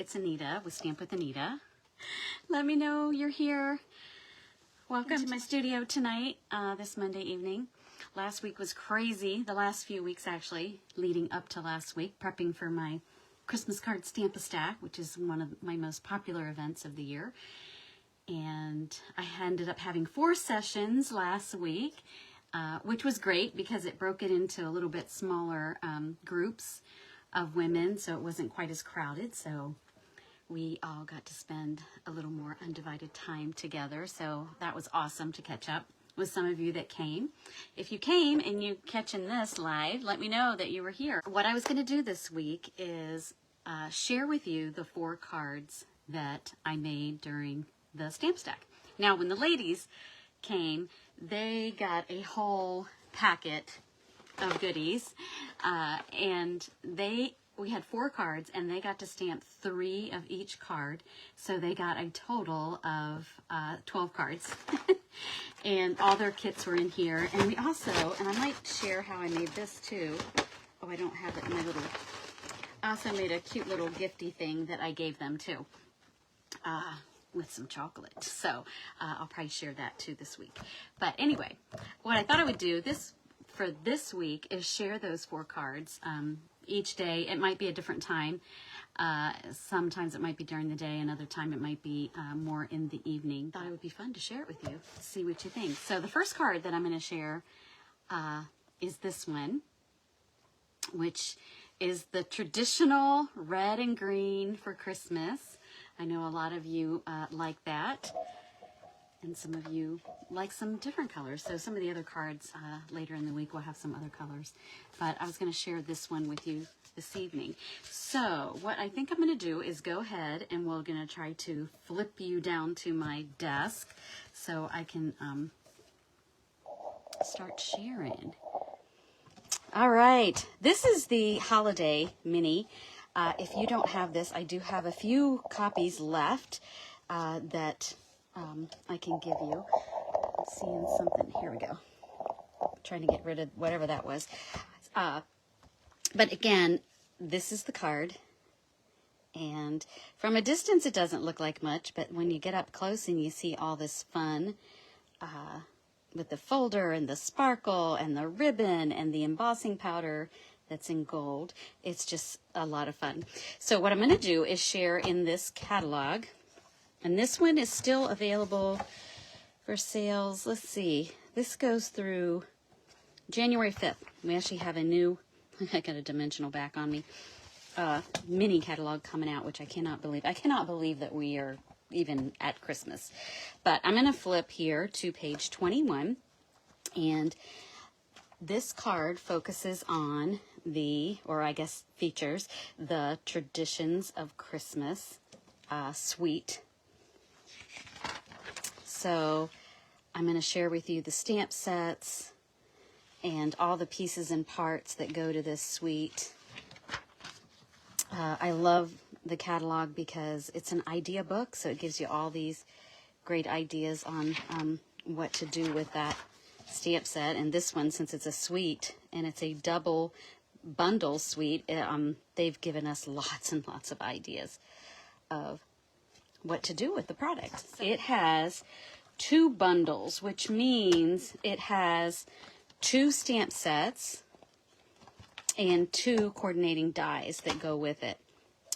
it's Anita with Stamp with Anita. Let me know you're here. Welcome to my studio tonight, this Monday evening. Last week was crazy, the last few weeks actually, leading up to last week, prepping for my Christmas card Stamp-A-Stack, which is one of my most popular events of the year. And I ended up having 4 sessions last week, which was great because it broke it into a little bit smaller groups of women, so it wasn't quite as crowded. So we all got to spend a little more undivided time together. So that was awesome to catch up with some of you that came. If you came and you catching this live, let me know that you were here. What I was going to do this week is share with you the 4 cards that I made during the stamp stack. Now, when the ladies came, they got a whole packet of goodies, and we had 4 cards, and they got to stamp 3 of each card, so they got a total of 12 cards. And all their kits were in here. And we also, and I might share how I made this too. Oh, I don't have it in my little, I also made a cute little gifty thing that I gave them too, with some chocolate. So I'll probably share that too this week. But anyway, what I thought I would do for this week is share those 4 cards each day. It might be a different time. Sometimes it might be during the day, another time it might be more in the evening. Thought it would be fun to share it with you, see what you think. So the first card that I'm going to share is this one, which is the traditional red and green for Christmas. I know a lot of you like that, and some of you like some different colors. So some of the other cards later in the week will have some other colors. But I was going to share this one with you this evening. So what I think I'm going to do is go ahead and we're going to try to flip you down to my desk so I can start sharing. All right, this is the holiday mini. If you don't have this, I do have a few copies left that I can give you. I'm seeing something. Here we go. I'm trying to get rid of whatever that was. But again, this is the card. And from a distance, it doesn't look like much. But when you get up close and you see all this fun with the folder and the sparkle and the ribbon and the embossing powder that's in gold, it's just a lot of fun. So what I'm going to do is share in this catalog. And this one is still available for sales. Let's see. This goes through January 5th. We actually have a new, I got a dimensional back on me, mini catalog coming out, which I cannot believe. I cannot believe that we are even at Christmas. But I'm going to flip here to page 21. And this card focuses on or I guess features, the Traditions of Christmas suite. So I'm going to share with you the stamp sets and all the pieces and parts that go to this suite. I love the catalog because it's an idea book, so it gives you all these great ideas on what to do with that stamp set. And this one, since it's a suite and it's a double bundle suite, they've given us lots and lots of ideas of what to do with the product. It has 2 bundles, which means it has 2 stamp sets and 2 coordinating dies that go with it,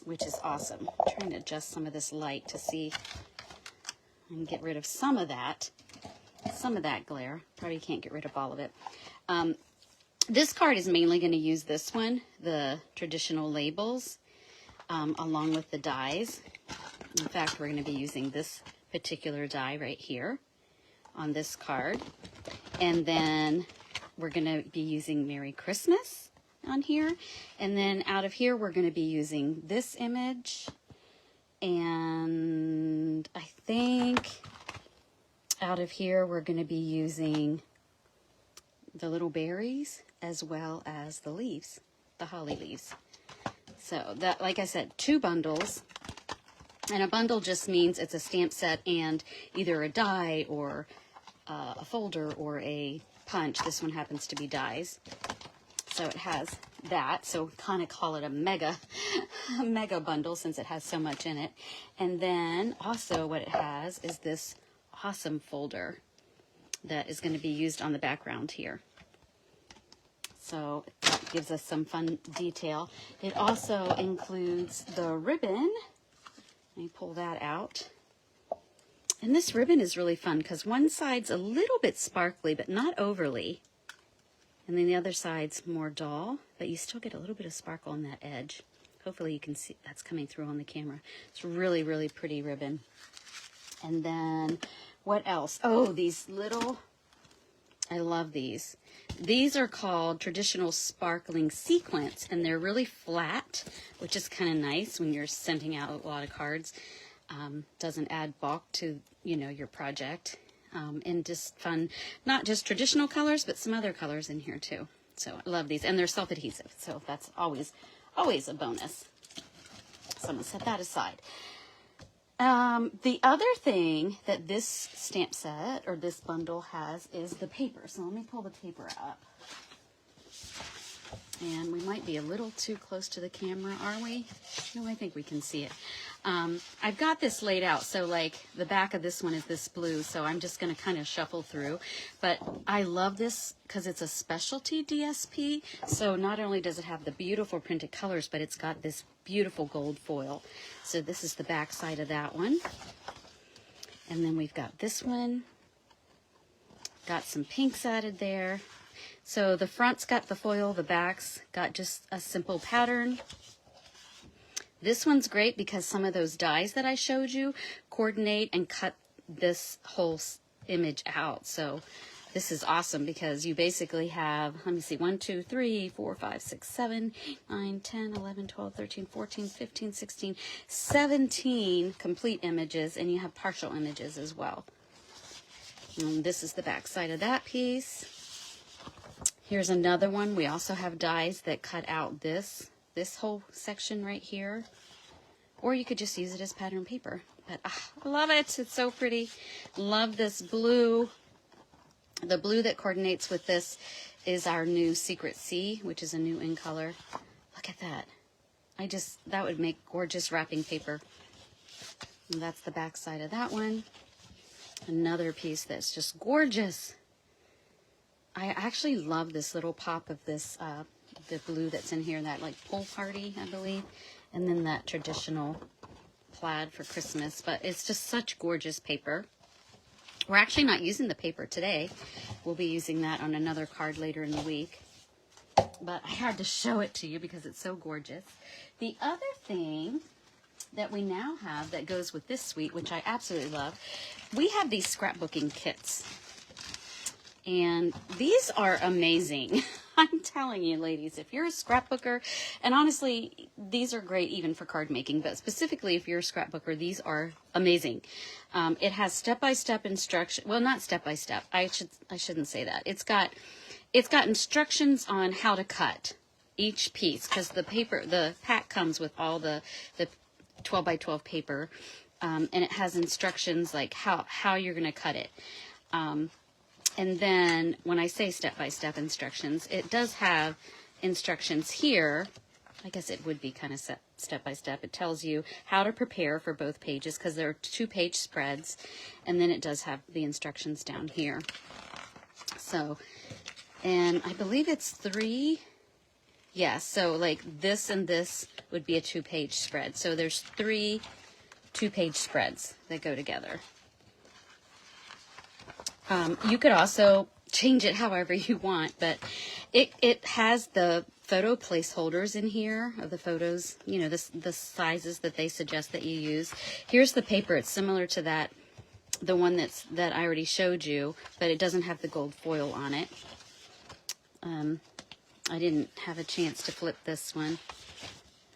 which is awesome. I'm trying to adjust some of this light to see and get rid of some of that glare. Probably can't get rid of all of it. This card is mainly going to use this one, the traditional labels, along with the dies. In fact, we're going to be using this particular die right here on this card. And then we're going to be using Merry Christmas on here. And then out of here, we're going to be using this image. And I think out of here, we're going to be using the little berries as well as the leaves, the holly leaves. So that, like I said, 2 bundles. And a bundle just means it's a stamp set and either a die or a folder or a punch. This one happens to be dies. So it has that. So kind of call it a mega bundle since it has so much in it. And then also what it has is this awesome folder that is going to be used on the background here. So it gives us some fun detail. It also includes the ribbon. Let me pull that out. And this ribbon is really fun because one side's a little bit sparkly, but not overly. And then the other side's more dull, but you still get a little bit of sparkle on that edge. Hopefully you can see that's coming through on the camera. It's really, really pretty ribbon. And then what else? Oh, these little, I love these. These are called traditional sparkling sequins, and they're really flat, which is kind of nice when you're sending out a lot of cards. Doesn't add bulk to, you know, your project. And just fun, not just traditional colors, but some other colors in here too. So I love these, and they're self-adhesive, so that's always a bonus. So I'm gonna set that aside. The other thing that this stamp set or this bundle has is the paper. So let me pull the paper up. And we might be a little too close to the camera, are we? No, I think we can see it. I've got this laid out, so like the back of this one is this blue, so I'm just going to kind of shuffle through. But I love this because it's a specialty DSP, so not only does it have the beautiful printed colors, but it's got this beautiful gold foil. So this is the back side of that one. And then we've got this one. Got some pinks added there. So the front's got the foil, the back's got just a simple pattern. This one's great because some of those dies that I showed you coordinate and cut this whole image out. So this is awesome because you basically have, let me see, 1, 2, 3, 4, 5, 6, 7, 8, 9, 10, 11, 12, 13, 14, 15, 16, 17 complete images, and you have partial images as well. And this is the back side of that piece. Here's another one. We also have dies that cut out this whole section right here. Or you could just use it as pattern paper. But I love it. It's so pretty. Love this blue. The blue that coordinates with this is our new Secret Sea, which is a new in color. Look at that. That would make gorgeous wrapping paper. And that's the back side of that one. Another piece that's just gorgeous. I actually love this little pop of this, the blue that's in here, that like pool party, I believe, and then that traditional plaid for Christmas, but it's just such gorgeous paper. We're actually not using the paper today. We'll be using that on another card later in the week, but I had to show it to you because it's so gorgeous. The other thing that we now have that goes with this suite, which I absolutely love, we have these scrapbooking kits. And these are amazing. I'm telling you, ladies, if you're a scrapbooker, and honestly, these are great even for card making, but specifically if you're a scrapbooker, these are amazing. It has step-by-step instruction. Well, not step-by-step. I shouldn't say that. It's got instructions on how to cut each piece because the pack comes with all the 12 by 12 paper, and it has instructions like how you're going to cut it. And then when I say step-by-step instructions, it does have instructions here. I guess it would be kind of step-by-step. It tells you how to prepare for both pages because there are 2-page spreads. And then it does have the instructions down here. So, and I believe it's 3. Yeah, so like this and this would be a 2-page spread. So there's 3 2-page spreads that go together. You could also change it however you want, but it has the photo placeholders in here of the photos, you know, the sizes that they suggest that you use. Here's the paper. It's similar to that, the one that I already showed you, but it doesn't have the gold foil on it. I didn't have a chance to flip this one,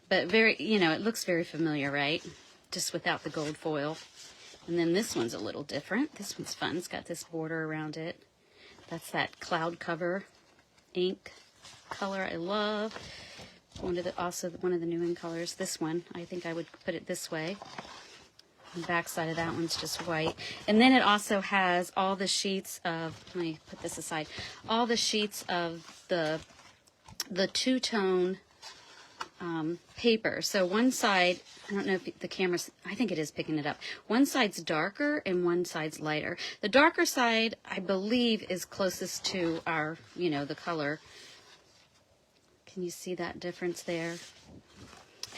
but it looks very familiar, right? Just without the gold foil. And then this one's a little different. This one's fun. It's got this border around it. That's that cloud cover ink color I love. Also one of the new in colors. This one, I think I would put it this way. The back side of that one's just white. And then it also has all the sheets of, let me put this aside, all the sheets of the the two-tone paper. So one side, I don't know if the camera's, I think it is picking it up. One side's darker and one side's lighter. The darker side, I believe, is closest to our, you know, the color. Can you see that difference there?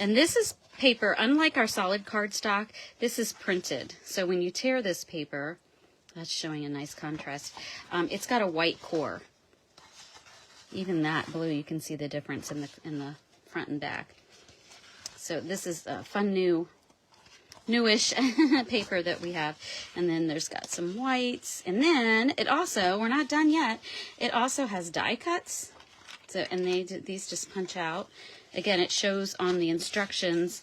And this is paper, unlike our solid cardstock, this is printed. So when you tear this paper, that's showing a nice contrast, it's got a white core. Even that blue, you can see the difference in the front and back. So this is a fun newish paper that we have. And then there's got some whites. And then it also, we're not done yet, it also has die cuts. So, and these just punch out. Again, it shows on the instructions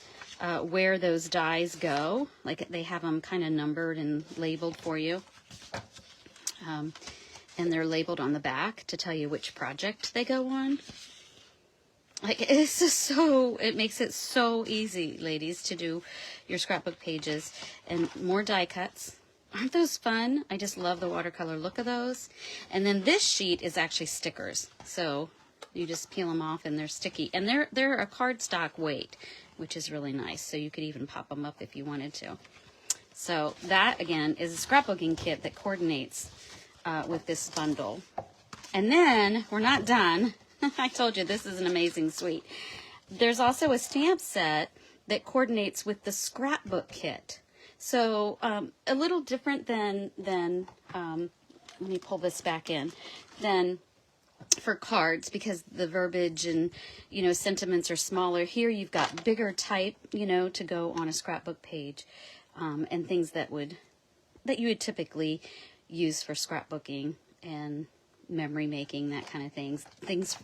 where those dies go. Like they have them kind of numbered and labeled for you. And they're labeled on the back to tell you which project they go on. Like, it's just so, it makes it so easy, ladies, to do your scrapbook pages. And more die cuts. Aren't those fun? I just love the watercolor look of those. And then this sheet is actually stickers. So you just peel them off and they're sticky. And they're a cardstock weight, which is really nice. So you could even pop them up if you wanted to. So that, again, is a scrapbooking kit that coordinates with this bundle. And then, we're not done. I told you this is an amazing suite. There's also a stamp set that coordinates with the scrapbook kit. So a little different than let me pull this back in, than for cards, because the verbiage and, you know, sentiments are smaller. Here you've got bigger type, you know, to go on a scrapbook page, and things that you would typically use for scrapbooking and memory making, that kind of things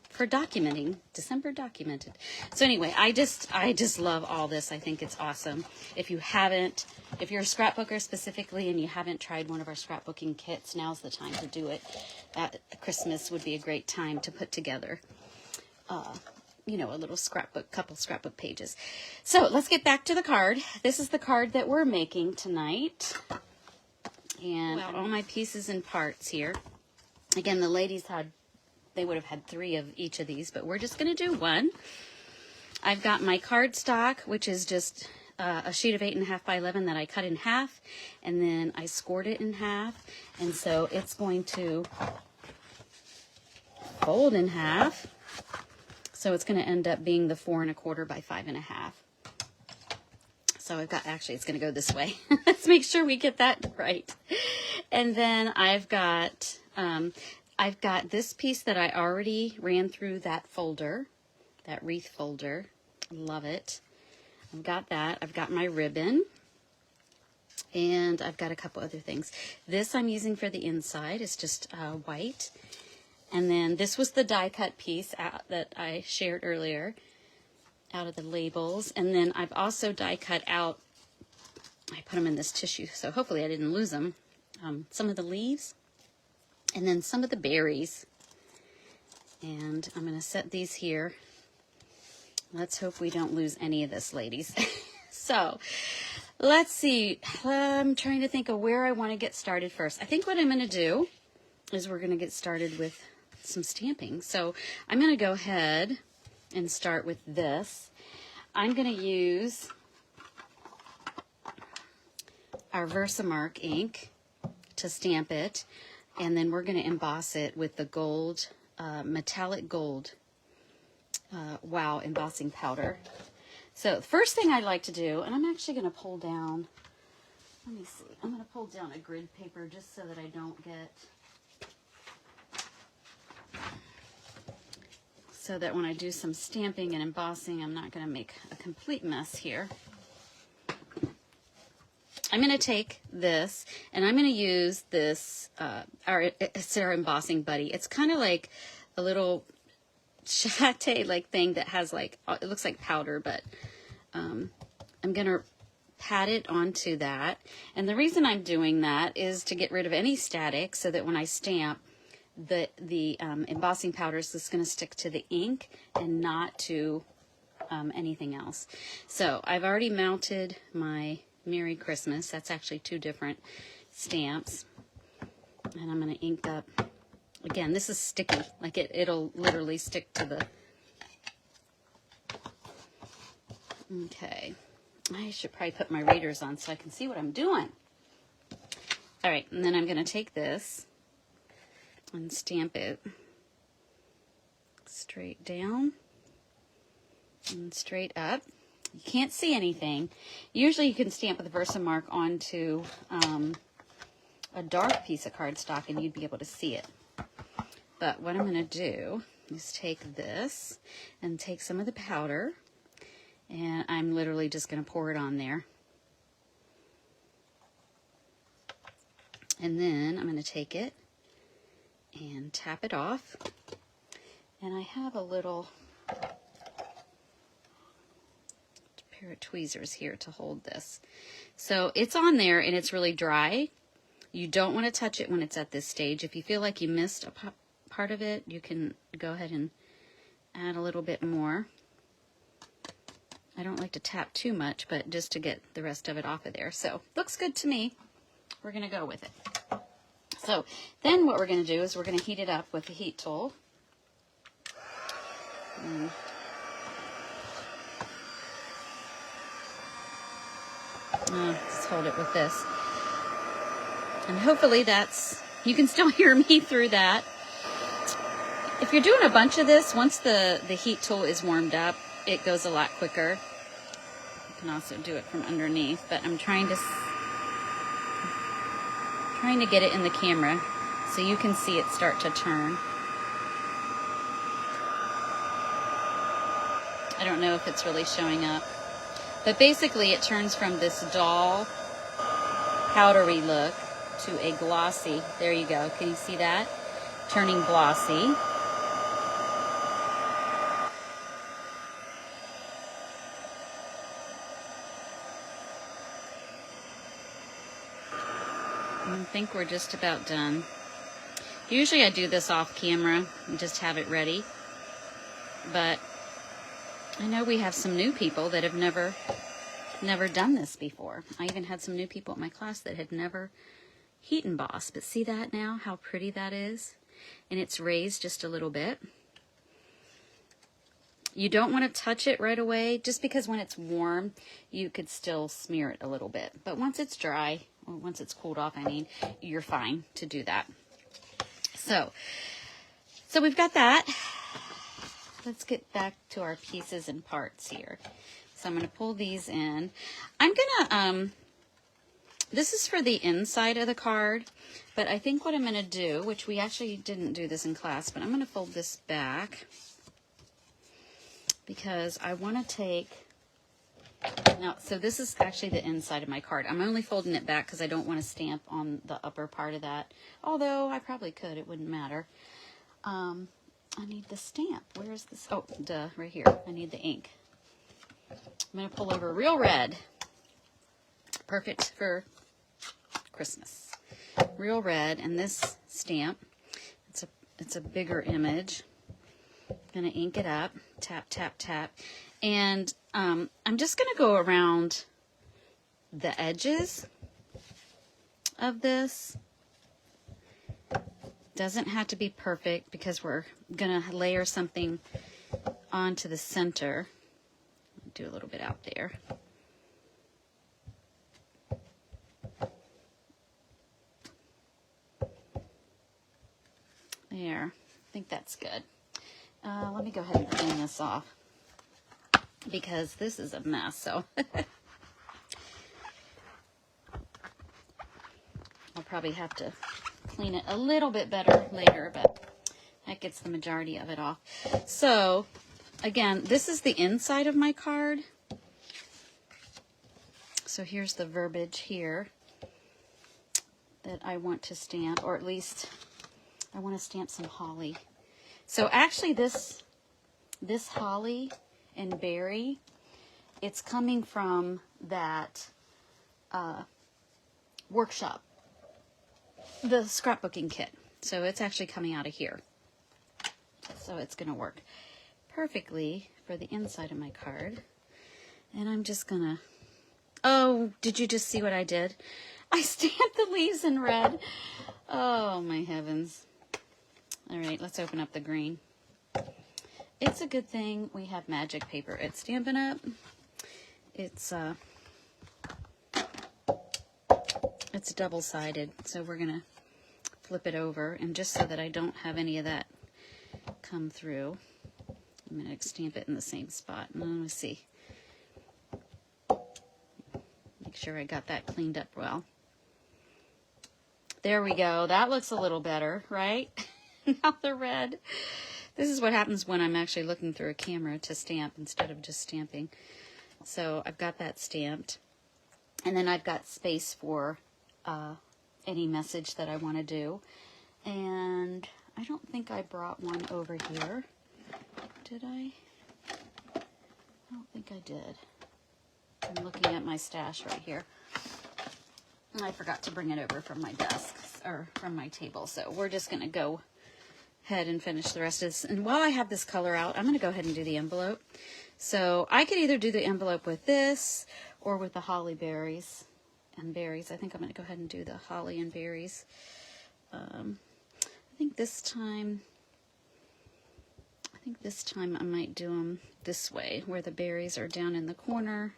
for documenting. December documented. So anyway, I just love all this. I think it's awesome. If you're a scrapbooker specifically and you haven't tried one of our scrapbooking kits, now's the time to do it. Christmas would be a great time to put together you know, a little scrapbook, couple scrapbook pages. So let's get back to the card. This is the card that we're making tonight. And all my pieces and parts here. Again, the ladies they would have had 3 of each of these, but we're just going to do 1. I've got my cardstock, which is just a sheet of 8.5 by 11 that I cut in half, and then I scored it in half, and so it's going to fold in half. So it's going to end up being the 4 1/4 by 5 1/2. So I've got, actually, it's going to go this way. Let's make sure we get that right. And then I've got this piece that I already ran through that folder, that wreath folder. Love it. I've got that. I've got my ribbon. And I've got a couple other things. This I'm using for the inside. It's just white. And then this was the die cut piece that I shared earlier out of the labels. And then I've also die cut out, I put them in this tissue, so hopefully I didn't lose them, some of the leaves and then some of the berries. And I'm going to set these here. Let's hope we don't lose any of this, ladies. So let's see. I'm trying to think of where I want to get started first. I think what I'm going to do is we're going to get started with some stamping. So I'm going to go ahead and start with this. I'm going to use our Versamark ink to stamp it, and then we're going to emboss it with the gold, metallic gold Wow embossing powder. So the first thing I'd like to do, and I'm actually going to pull down, let me see, I'm going to pull down a grid paper just so that I don't get, so that when I do some stamping and embossing, I'm not going to make a complete mess here. I'm going to take this, and I'm going to use this, it's our embossing buddy. It's kind of like a little chate-like thing that has like, it looks like powder, but I'm going to pat it onto that. And the reason I'm doing that is to get rid of any static, so that when I stamp, the embossing powder is just going to stick to the ink and not to anything else. So I've already mounted my Merry Christmas. That's actually 2 different stamps. And I'm going to ink up. Again, this is sticky. Like it'll literally stick to Okay, I should probably put my readers on so I can see what I'm doing. All right, and then I'm going to take this and stamp it straight down and straight up. You can't see anything. Usually you can stamp with a Versamark onto a dark piece of cardstock and you'd be able to see it. But what I'm going to do is take this and take some of the powder, and I'm literally just going to pour it on there. And then I'm going to take it and tap it off. And I have a little pair of tweezers here to hold this. So it's on there and it's really dry. You don't want to touch it when it's at this stage. If you feel like you missed a part of it, you can go ahead and add a little bit more. I don't like to tap too much, but just to get the rest of it off of there. So looks good to me. We're going to go with it. So then what we're going to do is we're going to heat it up with the heat tool. Just hold it with this. And hopefully you can still hear me through that. If you're doing a bunch of this, once the heat tool is warmed up, it goes a lot quicker. You can also do it from underneath, but I'm trying to get it in the camera so you can see it start to turn. I don't know if it's really showing up. But basically it turns from this dull, powdery look to a glossy. There you go. Can you see that? Turning glossy. I think we're just about done. Usually I do this off camera and just have it ready. But I know we have some new people that have never done this before. I even had some new people in my class that had never heat embossed. But see that now, how pretty that is? And it's raised just a little bit. You don't want to touch it right away, just because when it's warm, you could still smear it a little bit. But once it's dry, or once it's cooled off, I mean, you're fine to do that. So we've got that. Let's get back to our pieces and parts here. So I'm going to pull these in. I'm going to, this is for the inside of the card, but I think what I'm going to do, which we actually didn't do this in class, but I'm going to fold this back because I want to take, now, so this is actually the inside of my card. I'm only folding it back because I don't want to stamp on the upper part of that, although I probably could, it wouldn't matter. I need the stamp. Where is this? Oh, duh, right here. I need the ink. I'm going to pull over Real Red. Perfect for Christmas. Real Red, and this stamp, it's a bigger image. I'm going to ink it up. Tap, tap, tap. And I'm just going to go around the edges of this. Doesn't have to be perfect because we're going to layer something onto the center. Do a little bit out there. There. I think that's good. Let me go ahead and clean this off because this is a mess. So I'll probably have to clean it a little bit better later, but that gets the majority of it off. So again, this is the inside of my card. So here's the verbiage here that I want to stamp, or at least I want to stamp some holly. So actually this holly and berry, it's coming from that workshop, the scrapbooking kit. So it's actually coming out of here. So it's going to work perfectly for the inside of my card. And I'm just going to, oh, did you just see what I did? I stamped the leaves in red. Oh, my heavens. All right, let's open up the green. It's a good thing we have magic paper at Stampin' Up, it's double-sided, so we're gonna flip it over, and just so that I don't have any of that come through, I'm gonna stamp it in the same spot. And let me see. Make sure I got that cleaned up well. There we go. That looks a little better, right? Now the red. This is what happens when I'm actually looking through a camera to stamp instead of just stamping. So I've got that stamped. And then I've got space for any message that I want to do. And I don't think I brought one over here. Did I? I don't think I did. I'm looking at my stash right here. I forgot to bring it over from my desk, or from my table. So we're just going to go ahead and finish the rest of this. And while I have this color out, I'm going to go ahead and do the envelope. So I could either do the envelope with this or with the holly berries and berries. I think I'm going to go ahead and do the holly and berries. I think this time I might do them this way, where the berries are down in the corner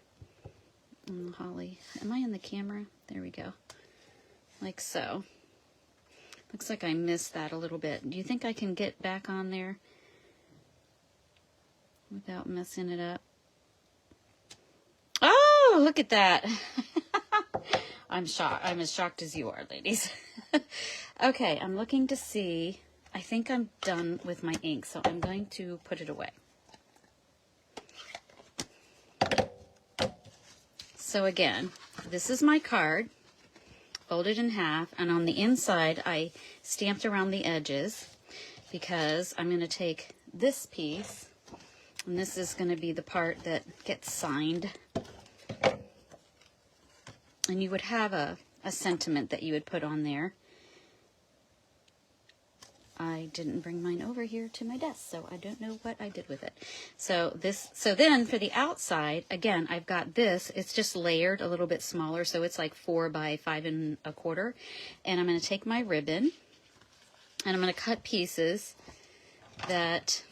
and the holly. Am I in the camera? There we go. Like so. Looks like I missed that a little bit. Do you think I can get back on there without messing it up? Oh, look at that. I'm shocked. I'm as shocked as you are, ladies. Okay, I'm looking to see. I think I'm done with my ink, so I'm going to put it away. So again, this is my card, folded in half, and on the inside I stamped around the edges because I'm going to take this piece, and this is going to be the part that gets signed. And you would have a sentiment that you would put on there. I didn't bring mine over here to my desk, so I don't know what I did with it. So then for the outside, again, I've got this. It's just layered a little bit smaller, so it's like 4 by 5 1/4. And I'm going to take my ribbon, and I'm going to cut pieces that,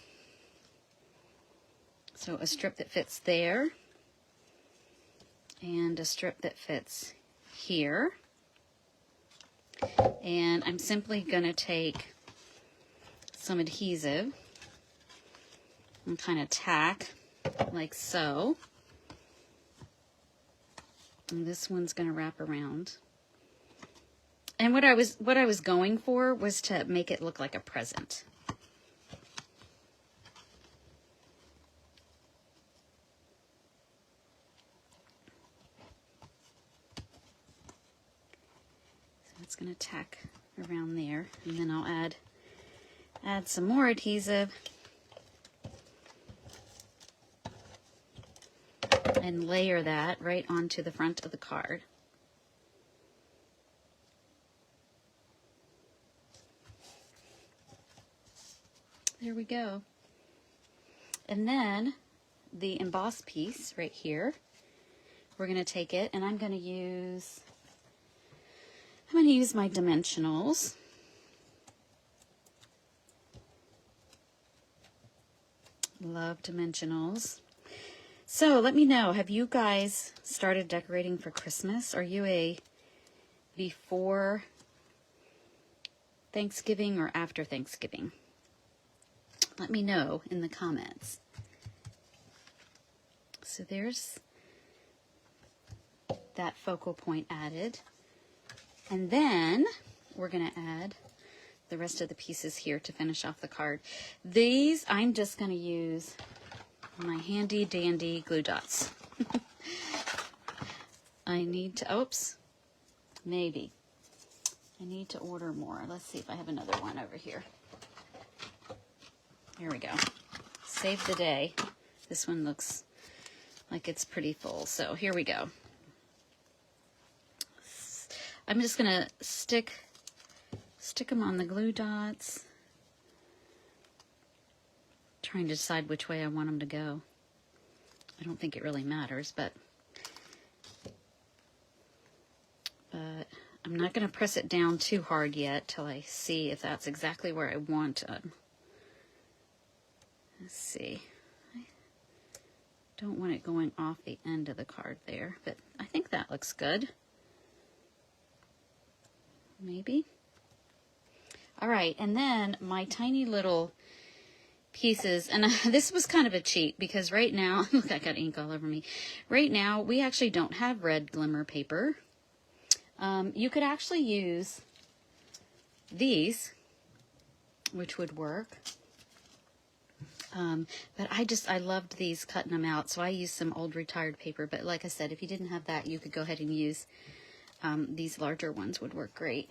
so a strip that fits there, and a strip that fits here. And I'm simply going to take some adhesive and kind of tack like so. And this one's going to wrap around. And what I was going for was to make it look like a present. So it's going to tack around there, and then I'll add some more adhesive and layer that right onto the front of the card. There we go. And then the emboss piece right here, we're going to take it, and I'm going to use my dimensionals. Love dimensionals. So let me know, have you guys started decorating for Christmas? Are you a before Thanksgiving or after Thanksgiving? Let me know in the comments. So there's that focal point added. And then we're going to add the rest of the pieces here to finish off the card. These, I'm just going to use my handy dandy glue dots. I need to, oops, maybe. I need to order more. Let's see if I have another one over here. Here we go. Save the day. This one looks like it's pretty full. So here we go. I'm just going to stick them on the glue dots. Trying to decide which way I want them to go. I don't think it really matters, but I'm not going to press it down too hard yet till I see if that's exactly where I want them. Let's see. I don't want it going off the end of the card there, but I think that looks good. Maybe. All right, and then my tiny little pieces, and this was kind of a cheat because right now, look, I got ink all over me. Right now, we actually don't have red glimmer paper. You could actually use these, which would work. But I loved these, cutting them out, so I used some old retired paper. But like I said, if you didn't have that, you could go ahead and use these larger ones would work great.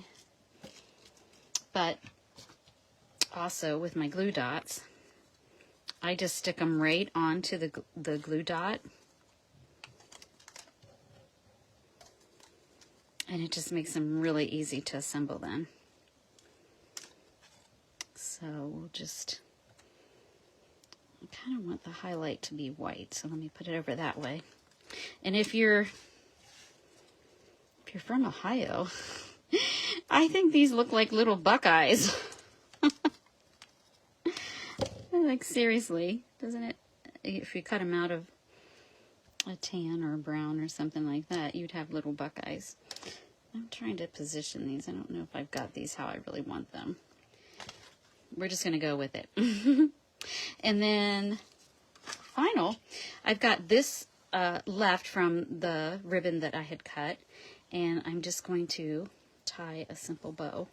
But also with my glue dots, I just stick them right onto the glue dot. And it just makes them really easy to assemble then. So we'll just, I kind of want the highlight to be white, so let me put it over that way. And if you're from Ohio, I think these look like little buckeyes. Like, seriously, doesn't it? If you cut them out of a tan or a brown or something like that, you'd have little buckeyes. I'm trying to position these. I don't know if I've got these how I really want them. We're just going to go with it. And then final, I've got this left from the ribbon that I had cut, and I'm just going to tie a simple bow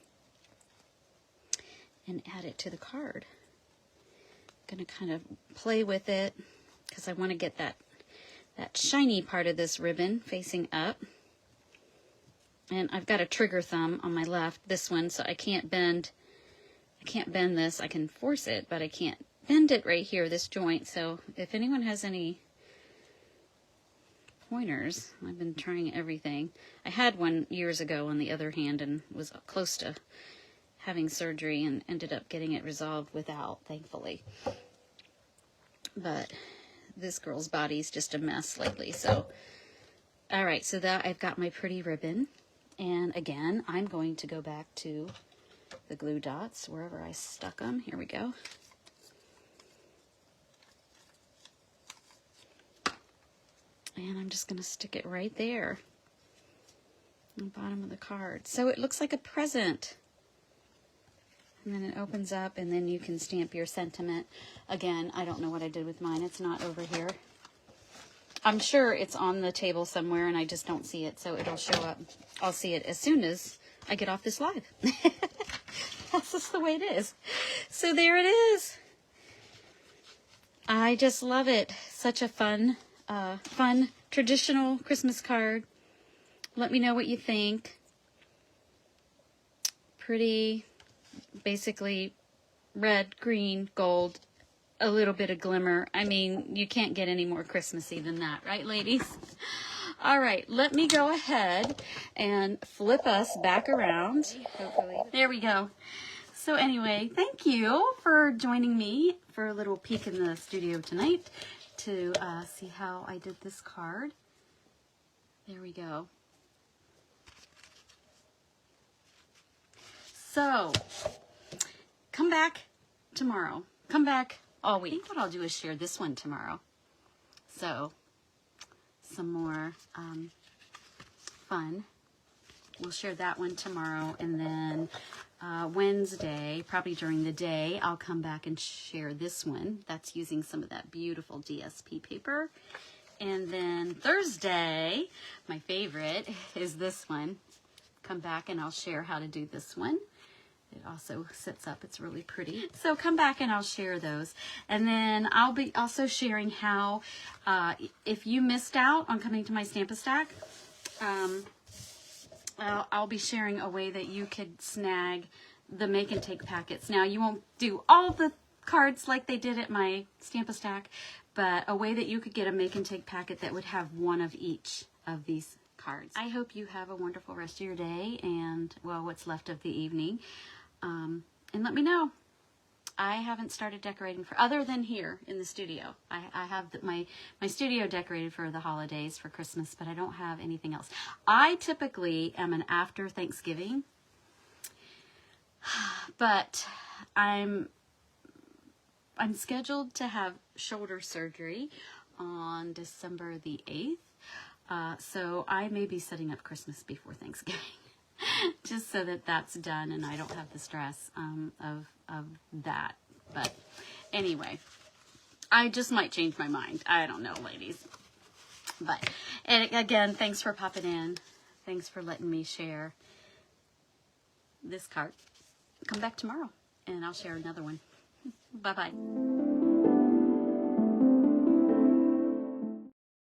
and add it to the card. I'm going to kind of play with it because I want to get that shiny part of this ribbon facing up. And I've got a trigger thumb on my left, this one, so I can't bend this. I can force it, but I can't bend it right here, this joint. So if anyone has any pointers, I've been trying everything. I had one years ago on the other hand and was close to having surgery and ended up getting it resolved without, thankfully. But this girl's body's just a mess lately. So, all right, so that I've got my pretty ribbon. And again, I'm going to go back to the glue dots wherever I stuck them. Here we go. And I'm just going to stick it right there on the bottom of the card. So it looks like a present. And then it opens up, and then you can stamp your sentiment. Again, I don't know what I did with mine. It's not over here. I'm sure it's on the table somewhere, and I just don't see it, so it'll show up. I'll see it as soon as I get off this live. That's just the way it is. So there it is. I just love it. Such a fun traditional Christmas card. Let me know what you think. Pretty, basically red, green, gold, a little bit of glimmer. I mean, you can't get any more Christmassy than that, right, ladies? All right, let me go ahead and flip us back around. Hopefully. There we go. So anyway, thank you for joining me for a little peek in the studio tonight to see how I did this card. There we go. So, come back tomorrow. Come back all week. I think what I'll do is share this one tomorrow. So, some more fun. We'll share that one tomorrow, and then Wednesday, probably during the day, I'll come back and share this one. That's using some of that beautiful DSP paper. And then Thursday, my favorite is this one. Come back and I'll share how to do this one. It also sits up. It's really pretty. So come back and I'll share those. And then I'll be also sharing how, if you missed out on coming to my Stamp-A-Stack, I'll be sharing a way that you could snag the make and take packets. Now, you won't do all the cards like they did at my Stamp-A-Stack, but a way that you could get a make and take packet that would have one of each of these cards. I hope you have a wonderful rest of your day and, well, what's left of the evening. And let me know. I haven't started decorating for, other than here in the studio. I have my studio decorated for the holidays, for Christmas, but I don't have anything else. I typically am an after Thanksgiving, but I'm scheduled to have shoulder surgery on December the 8th. So I may be setting up Christmas before Thanksgiving. Just so that that's done and I don't have the stress of that. But anyway, I just might change my mind. I don't know, ladies. But, and again, thanks for popping in. Thanks for letting me share this card. Come back tomorrow and I'll share another one. Bye-bye.